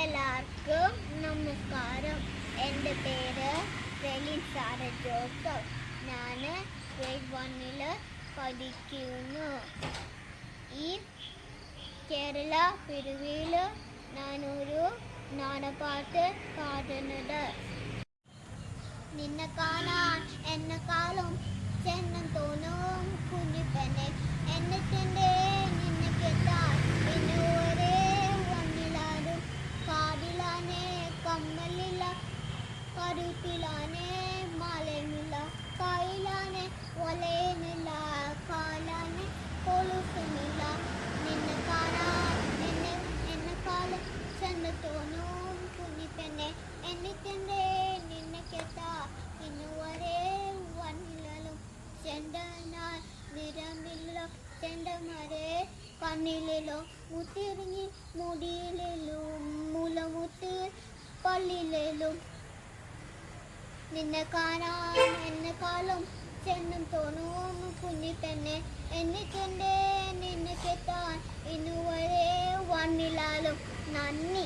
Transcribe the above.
എല്ലാവർക്കും നമസ്കാരം. എൻ്റെ പേര് സെലിൻ സാറ ജോസഫ്. ഞാൻ ഗ്രേഡ് 1 പഠിക്കുന്നു. ഈ കേരള പിറവിയിൽ ഞാനൊരു നാടൻപാട്ട് പാടുന്നത്. നിന്നെ കാണാൻ എന്നെക്കാളും ചെന്നം തോന്നും കുഞ്ഞിപ്പെണ്ണെ, എന്നിട്ടെൻ്റെ നിന്നെ കേട്ടാൽ പിന്നെ ഒരേ വണ്ണിലാരും. കാതിലാനേ കമ്മലില്ല, കരുത്തിലാനേ മാലയുമില്ല, കയ്യിലാനേ വലയുമില്ല, കാലാനേ കൊലുസുമില്ല. നിന്നെ കാണാൻ എന്നെക്കാളും ചെന്നം തോന്നും കുഞ്ഞിപ്പെണ്ണെ, എന്നിട്ടെൻ്റെ നിന്നെ കേട്ടാൽ പിന്നെ ഒരേ വണ്ണിലും. ചെണ്ടനാൽ നിറമില്ലോ, ചെണ്ടമരെ കണ്ണിലോ, മുത്തിരിഞ്ഞി മുടിയിലും, മുലമുത്ത് പള്ളിയിലും. നിന്നെ കാണാൻ എന്നെക്കാളും ചെന്നം തോന്നും കുഞ്ഞിപ്പെണ്ണെ, എന്നിട്ടെൻ്റെ നിന്നെ കേട്ടാൻ ഇന്നുവരെ വണ്ണിലാലും. നന്ദി.